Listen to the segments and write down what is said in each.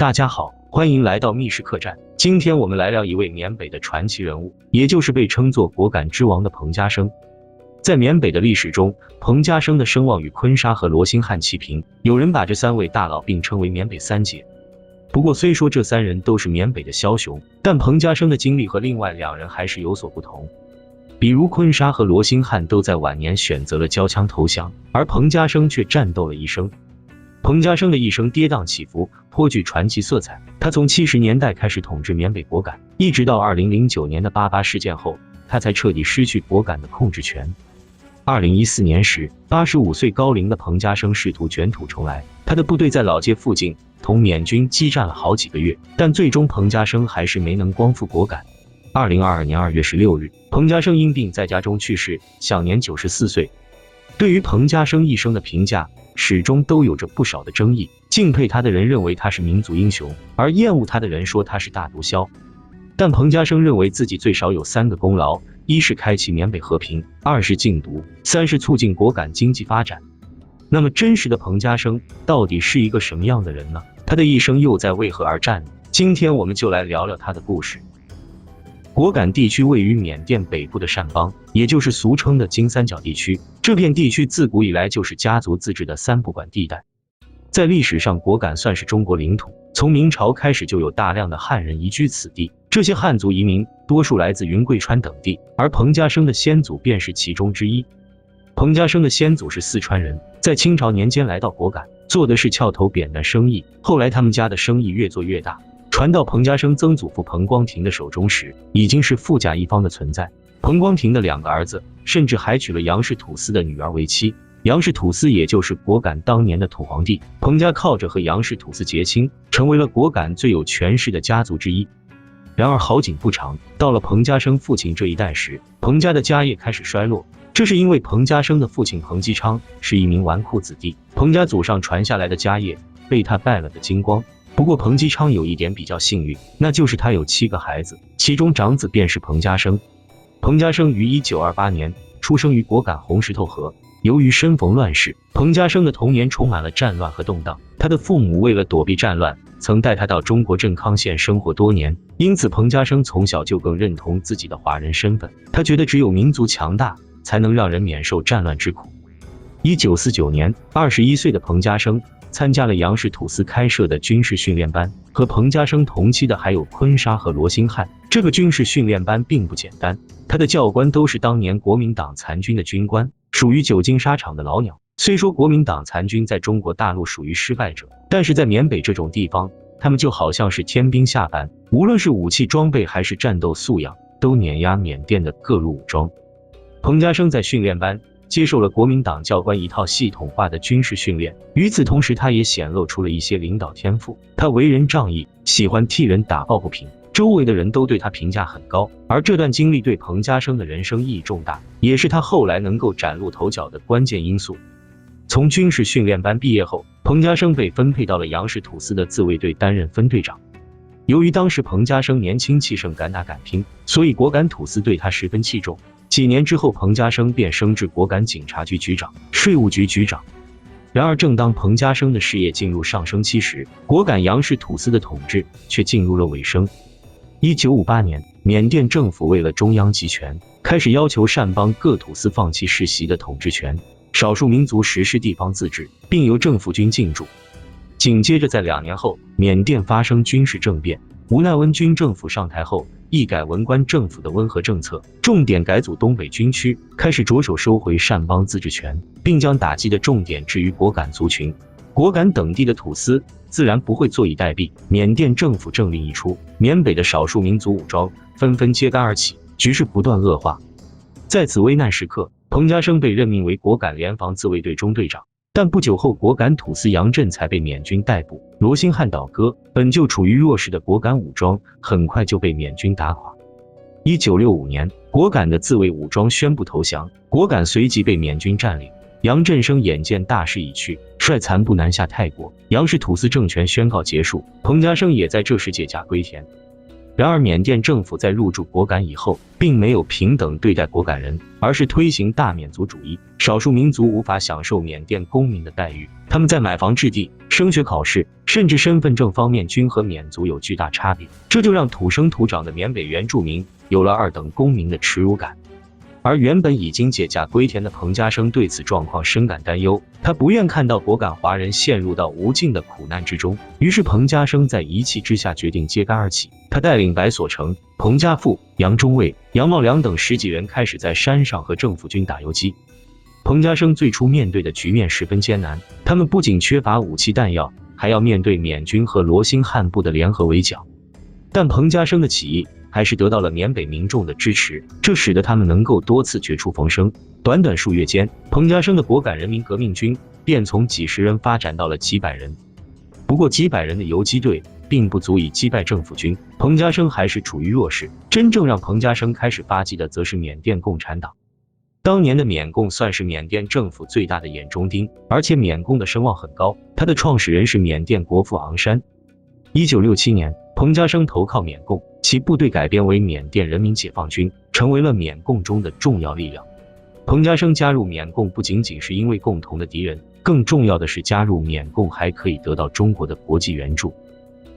大家好，欢迎来到密室客栈。今天我们来聊一位缅北的传奇人物，也就是被称作果敢之王的彭家声。在缅北的历史中，彭家声的声望与坤沙和罗兴汉齐平，有人把这三位大佬并称为缅北三杰。不过虽说这三人都是缅北的枭雄，但彭家声的经历和另外两人还是有所不同。比如坤沙和罗兴汉都在晚年选择了交枪投降，而彭家声却战斗了一生。彭家声的一生跌宕起伏，颇具传奇色彩。他从70年代开始统治缅北果敢，一直到2009年的88事件后，他才彻底失去果敢的控制权。2014年时，85岁高龄的彭家声试图卷土重来，他的部队在老街附近同缅军激战了好几个月，但最终彭家声还是没能光复果敢。2022年2月16日，彭家声因病在家中去世，享年94岁。对于彭家声一生的评价，始终都有着不少的争议，敬佩他的人认为他是民族英雄，而厌恶他的人说他是大毒枭。但彭家声认为自己最少有3个功劳：一是开启缅北和平，2是禁毒，3是促进果敢经济发展。那么真实的彭家声到底是一个什么样的人呢？他的一生又在为何而战呢？今天我们就来聊聊他的故事。果敢地区位于缅甸北部的善邦，也就是俗称的金三角地区。这片地区自古以来就是家族自治的三不管地带。在历史上，果敢算是中国领土，从明朝开始就有大量的汉人移居此地。这些汉族移民多数来自云贵川等地，而彭家声的先祖便是其中之一。彭家声的先祖是四川人，在清朝年间来到果敢，做的是翘头扁担生意。后来他们家的生意越做越大，传到彭家声曾祖父彭光庭的手中时，已经是富甲一方的存在。彭光庭的2个儿子甚至还娶了杨氏土司的女儿为妻。杨氏土司也就是果敢当年的土皇帝，彭家靠着和杨氏土司结亲，成为了果敢最有权势的家族之一。然而好景不长，到了彭家声父亲这一代时，彭家的家业开始衰落。这是因为彭家声的父亲彭基昌是一名纨绔子弟，彭家祖上传下来的家业被他败了个精光。不过彭基昌有一点比较幸运，那就是他有7个孩子，其中长子便是彭家声。彭家声于1928年出生于果敢红石头河。由于身逢乱世，彭家声的童年充满了战乱和动荡。他的父母为了躲避战乱，曾带他到中国镇康县生活多年，因此彭家声从小就更认同自己的华人身份。他觉得只有民族强大，才能让人免受战乱之苦。1949年，21岁的彭家声参加了杨氏土司开设的军事训练班，和彭家声同期的还有坤沙和罗兴汉。这个军事训练班并不简单，他的教官都是当年国民党残军的军官，属于久经沙场的老鸟。虽说国民党残军在中国大陆属于失败者，但是在缅北这种地方，他们就好像是天兵下凡，无论是武器装备还是战斗素养，都碾压缅甸的各路武装。彭家声在训练班接受了国民党教官一套系统化的军事训练，与此同时他也显露出了一些领导天赋。他为人仗义，喜欢替人打抱不平，周围的人都对他评价很高，而这段经历对彭家声的人生意义重大，也是他后来能够崭露头角的关键因素。从军事训练班毕业后，彭家声被分配到了杨氏土司的自卫队担任分队长。由于当时彭家声年轻气盛，敢打敢拼，所以果敢土司对他十分器重。几年之后，彭家声便升至果敢警察局局长、税务局局长。然而正当彭家声的事业进入上升期时，果敢杨氏土司的统治却进入了尾声。1958年，缅甸政府为了中央集权，开始要求善邦各土司放弃世袭的统治权，少数民族实施地方自治，并由政府军进驻。紧接着在2年后，缅甸发生军事政变，无奈温军政府上台后，一改文官政府的温和政策，重点改组东北军区，开始着手收回善邦自治权，并将打击的重点置于果敢族群。果敢等地的土司自然不会坐以待毙，缅甸政府政令一出，缅北的少数民族武装纷纷揭竿而起，局势不断恶化。在此危难时刻，彭家声被任命为果敢联防自卫队中队长，但不久后果敢土司杨震才被缅军逮捕，罗兴汉倒戈，本就处于弱势的果敢武装很快就被缅军打垮。1965年，果敢的自卫武装宣布投降，果敢随即被缅军占领。杨振声眼见大势已去，率残部南下泰国，杨氏土司政权宣告结束，彭家声也在这时解甲归田。然而缅甸政府在入驻果敢以后，并没有平等对待果敢人，而是推行大缅族主义，少数民族无法享受缅甸公民的待遇，他们在买房置地、升学考试，甚至身份证方面均和缅族有巨大差别，这就让土生土长的缅北原住民有了二等公民的耻辱感。而原本已经解甲归田的彭家声对此状况深感担忧，他不愿看到果敢华人陷入到无尽的苦难之中，于是彭家声在一气之下决定揭竿而起。他带领白所成、彭家富、杨中卫、杨茂良等10几人开始在山上和政府军打游击。彭家声最初面对的局面十分艰难，他们不仅缺乏武器弹药，还要面对缅军和罗兴汉部的联合围剿。但彭家声的起义还是得到了缅北民众的支持，这使得他们能够多次绝处逢生。短短数月间，彭家声的果敢人民革命军便从几十人发展到了几百人。不过几百人的游击队并不足以击败政府军，彭家声还是处于弱势。真正让彭家声开始发迹的，则是缅甸共产党。当年的缅共算是缅甸政府最大的眼中钉，而且缅共的声望很高，它的创始人是缅甸国父昂山。1967年，彭家声投靠缅共，其部队改编为缅甸人民解放军，成为了缅共中的重要力量。彭家声加入缅共不仅仅是因为共同的敌人，更重要的是加入缅共还可以得到中国的国际援助。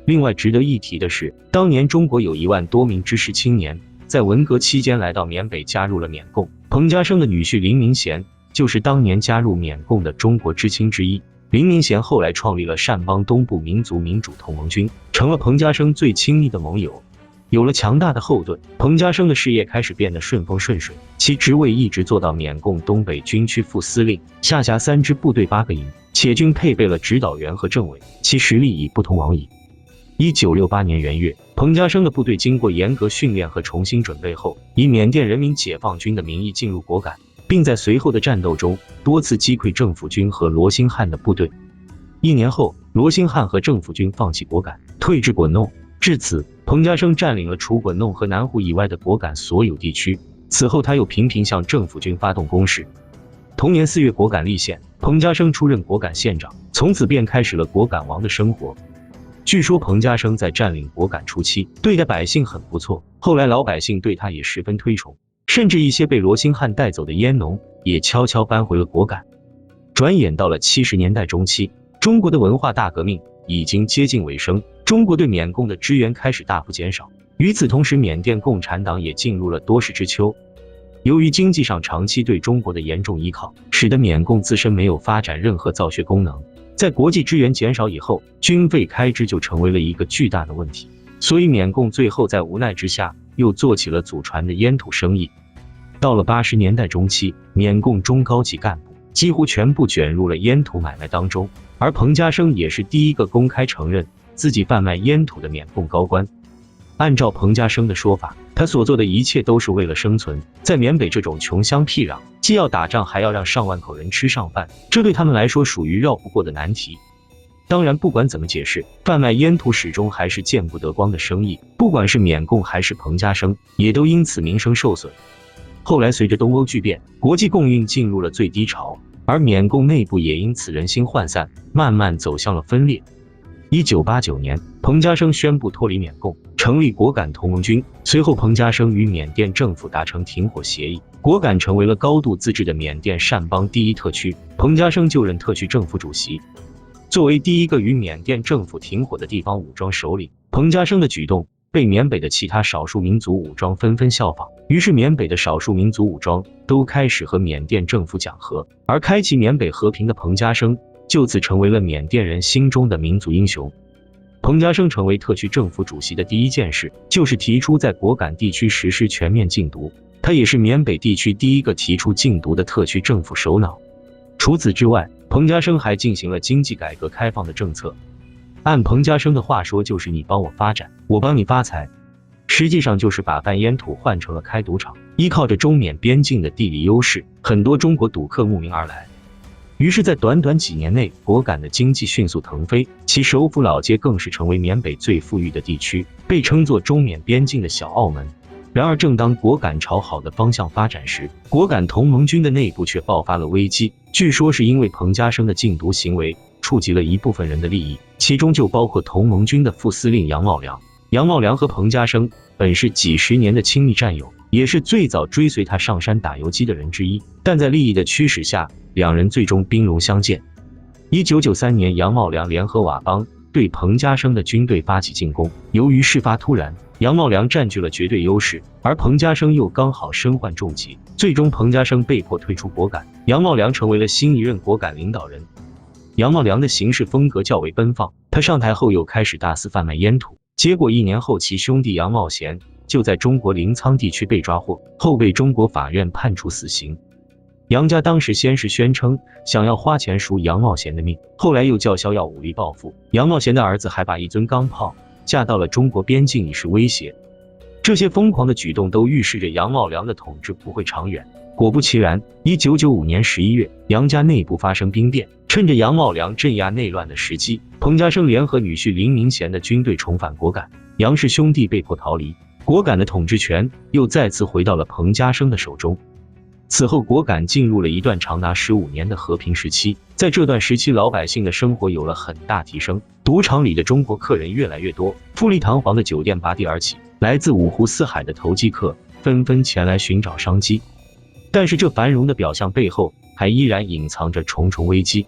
另外值得一提的是，当年中国有1万多名知识青年在文革期间来到缅北加入了缅共，彭家声的女婿林明贤就是当年加入缅共的中国知青之一。林明贤后来创立了善邦东部民族民主同盟军，成了彭家声最亲密的盟友。有了强大的后盾，彭家声的事业开始变得顺风顺水，其职位一直做到缅共东北军区副司令，下辖3支部队8个营，且均配备了指导员和政委，其实力已不同往矣。1968年元月，彭家声的部队经过严格训练和重新准备后，以缅甸人民解放军的名义进入果敢，并在随后的战斗中多次击溃政府军和罗兴汉的部队。1年后，罗兴汉和政府军放弃果敢，退至滚弄。至此，彭家声占领了除滚弄和南湖以外的果敢所有地区。此后，他又频频向政府军发动攻势。同年4月，果敢立县，彭家声出任果敢县长，从此便开始了果敢王的生活。据说彭家声在占领果敢初期，对待百姓很不错，后来老百姓对他也十分推崇。甚至一些被罗兴汉带走的烟农也悄悄搬回了果敢。转眼到了70年代中期，中国的文化大革命已经接近尾声，中国对缅共的支援开始大幅减少。与此同时，缅甸共产党也进入了多事之秋。由于经济上长期对中国的严重依靠，使得缅共自身没有发展任何造血功能。在国际支援减少以后，军费开支就成为了一个巨大的问题。所以缅共最后在无奈之下，又做起了祖传的烟土生意。到了80年代中期，缅共中高级干部几乎全部卷入了烟土买卖当中，而彭家声也是第一个公开承认自己贩卖烟土的缅共高官。按照彭家声的说法，他所做的一切都是为了生存。在缅北这种穷乡僻壤，既要打仗还要让上万口人吃上饭，这对他们来说属于绕不过的难题。当然，不管怎么解释，贩卖烟土始终还是见不得光的生意，不管是缅共还是彭家声，也都因此名声受损。后来随着东欧剧变，国际共运进入了最低潮，而缅共内部也因此人心涣散，慢慢走向了分裂。1989年，彭家声宣布脱离缅共，成立果敢同盟军。随后，彭家声与缅甸政府达成停火协议，果敢成为了高度自治的缅甸善邦第一特区，彭家声就任特区政府主席。作为第一个与缅甸政府停火的地方武装首领，彭家声的举动被缅北的其他少数民族武装纷纷效仿，于是缅北的少数民族武装都开始和缅甸政府讲和，而开启缅北和平的彭家声就此成为了缅甸人心中的民族英雄。彭家声成为特区政府主席的第一件事，就是提出在果敢地区实施全面禁毒，他也是缅北地区第一个提出禁毒的特区政府首脑。除此之外，彭家声还进行了经济改革开放的政策。按彭家声的话说，就是你帮我发展，我帮你发财，实际上就是把贩烟土换成了开赌场。依靠着中缅边境的地理优势，很多中国赌客慕名而来。于是在短短几年内，果敢的经济迅速腾飞，其首府老街更是成为缅北最富裕的地区，被称作中缅边境的小澳门。然而正当果敢朝好的方向发展时，果敢同盟军的内部却爆发了危机。据说是因为彭家声的禁毒行为触及了一部分人的利益，其中就包括同盟军的副司令杨茂良。杨茂良和彭家声本是几十年的亲密战友，也是最早追随他上山打游击的人之一，但在利益的驱使下，两人最终兵戎相见。1993年，杨茂良联合佤邦对彭家声的军队发起进攻，由于事发突然，杨茂良占据了绝对优势，而彭家声又刚好身患重疾，最终彭家声被迫退出果敢，杨茂良成为了新一任果敢领导人。杨茂良的行事风格较为奔放，他上台后又开始大肆贩卖烟土，结果1年后其兄弟杨茂贤就在中国临沧地区被抓获，后被中国法院判处死刑。杨家当时先是宣称想要花钱赎杨茂贤的命，后来又叫嚣要武力报复。杨茂贤的儿子还把一尊钢炮架到了中国边境以示威胁。这些疯狂的举动都预示着杨茂良的统治不会长远。果不其然，1995年11月，杨家内部发生兵变，趁着杨茂良镇压内乱的时机，彭家声联合女婿林明贤的军队重返果敢，杨氏兄弟被迫逃离，果敢的统治权又再次回到了彭家声的手中。此后，果敢进入了一段长达15年的和平时期。在这段时期，老百姓的生活有了很大提升，赌场里的中国客人越来越多，富丽堂皇的酒店拔地而起，来自五湖四海的投机客纷纷前来寻找商机。但是这繁荣的表象背后，还依然隐藏着重重危机。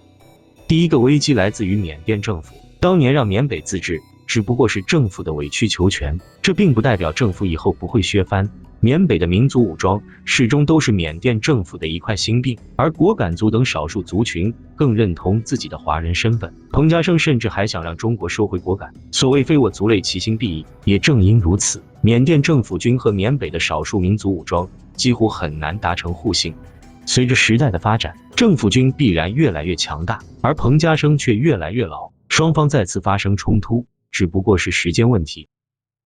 第一个危机来自于缅甸政府，当年让缅北自治，只不过是政府的委曲求全，这并不代表政府以后不会削藩。缅北的民族武装始终都是缅甸政府的一块心病，而果敢族等少数族群更认同自己的华人身份。彭家声甚至还想让中国收回果敢，所谓非我族类，其心必异。也正因如此，缅甸政府军和缅北的少数民族武装几乎很难达成互信。随着时代的发展，政府军必然越来越强大，而彭家声却越来越老，双方再次发生冲突只不过是时间问题。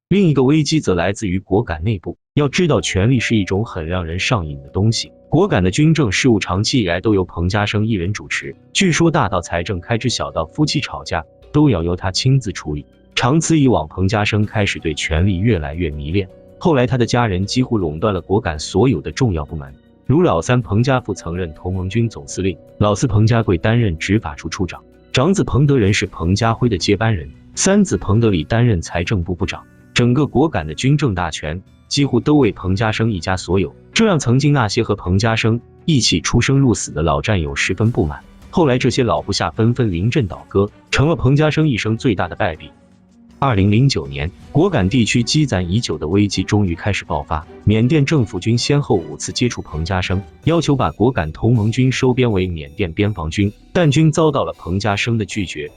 另一个危机则来自于果敢内部。要知道，权力是一种很让人上瘾的东西。果敢的军政事务长期以来都由彭家声一人主持，据说大到财政开支，小到夫妻吵架，都要由他亲自处理。长此以往，彭家声开始对权力越来越迷恋。后来他的家人几乎垄断了果敢所有的重要部门，如老三彭家富曾任同盟军总司令，老四彭家贵担任执法处处长，长子彭德仁是彭家辉的接班人，三子彭德礼担任财政部部长。整个果敢的军政大权几乎都为彭家声一家所有，这让曾经那些和彭家声一起出生入死的老战友十分不满。后来这些老部下纷纷临阵倒戈，成了彭家声一生最大的败笔。2009年，果敢地区积攒已久的危机终于开始爆发。缅甸政府军先后5次接触彭家声，要求把果敢同盟军收编为缅甸边防军，但均遭到了彭家声的拒绝。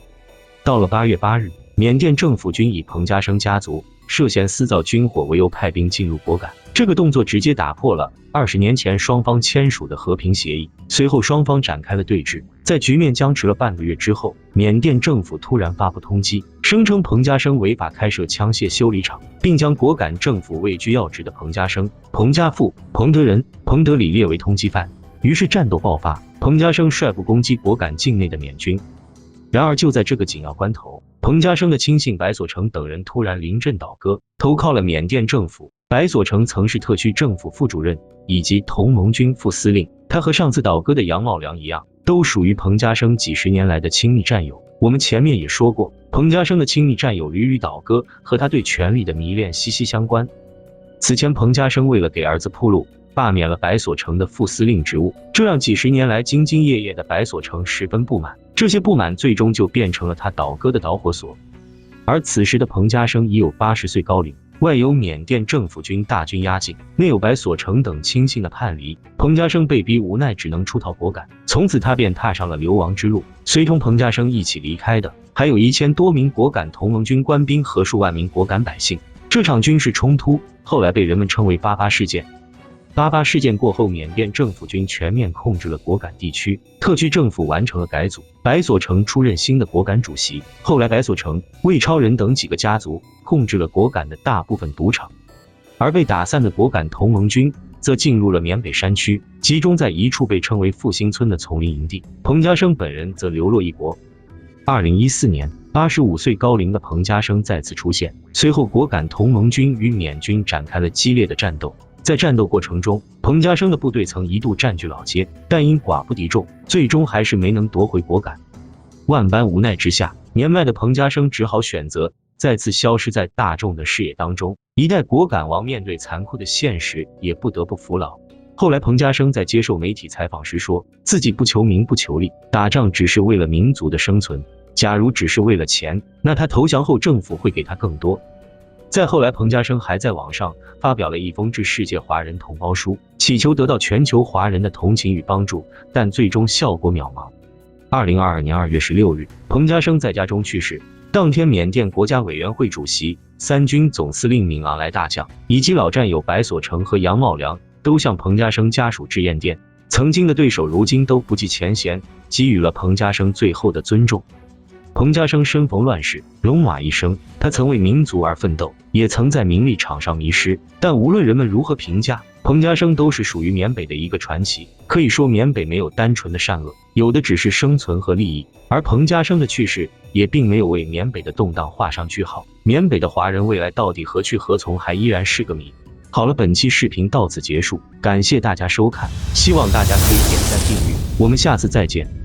到了8月8日，缅甸政府军以彭家声家族涉嫌私造军火为由派兵进入果敢，这个动作直接打破了20年前双方签署的和平协议。随后双方展开了对峙，在局面僵持了半个月之后，缅甸政府突然发布通缉，声称彭家声违法开设枪械修理厂，并将果敢政府位居要职的彭家声、彭家富、彭德仁、彭德礼列为通缉犯。于是战斗爆发，彭家声率部攻击果敢境内的缅军。然而就在这个紧要关头，彭家声的亲信白所成等人突然临阵倒戈，投靠了缅甸政府。白所成曾是特区政府副主任以及同盟军副司令，他和上次倒戈的杨茂良一样，都属于彭家声几十年来的亲密战友。我们前面也说过，彭家声的亲密战友屡屡倒戈，和他对权力的迷恋息息相关。此前彭家声为了给儿子铺路，罢免了白所成的副司令职务，这让几十年来兢兢业业的白所成十分不满。这些不满最终就变成了他倒戈的导火索。而此时的彭家声已有80岁高龄，外有缅甸政府军大军压境，内有白所成等亲信的叛离，彭家声被逼无奈只能出逃果敢。从此他便踏上了流亡之路。随同彭家声一起离开的还有1000多名果敢同盟军官兵和数万名果敢百姓。这场军事冲突后来被人们称为88事件。88事件过后，缅甸政府军全面控制了果敢地区，特区政府完成了改组，白所成出任新的果敢主席。后来白所成、魏超人等几个家族控制了果敢的大部分赌场，而被打散的果敢同盟军则进入了缅北山区，集中在一处被称为复兴村的丛林营地。彭家声本人则流落异国。2014年，85岁高龄的彭家声再次出现，随后果敢同盟军与缅军展开了激烈的战斗。在战斗过程中，彭家声的部队曾一度占据老街，但因寡不敌众，最终还是没能夺回果敢。万般无奈之下，年迈的彭家声只好选择再次消失在大众的视野当中。一代果敢王面对残酷的现实，也不得不服老。后来彭家声在接受媒体采访时说，自己不求名不求利，打仗只是为了民族的生存。假如只是为了钱，那他投降后政府会给他更多。再后来，彭家声还在网上发表了一封致世界华人同胞书，祈求得到全球华人的同情与帮助，但最终效果渺茫。2022年2月16日，彭家声在家中去世。当天，缅甸国家委员会主席、三军总司令敏昂莱大将以及老战友白所成和杨茂良都向彭家声家属致唁电。曾经的对手如今都不计前嫌，给予了彭家声最后的尊重。彭家声身逢乱世，戎马一生，他曾为民族而奋斗，也曾在名利场上迷失。但无论人们如何评价，彭家声都是属于缅北的一个传奇。可以说，缅北没有单纯的善恶，有的只是生存和利益。而彭家声的去世也并没有为缅北的动荡画上句号。缅北的华人未来到底何去何从，还依然是个谜。好了，本期视频到此结束，感谢大家收看，希望大家可以点赞订阅，我们下次再见。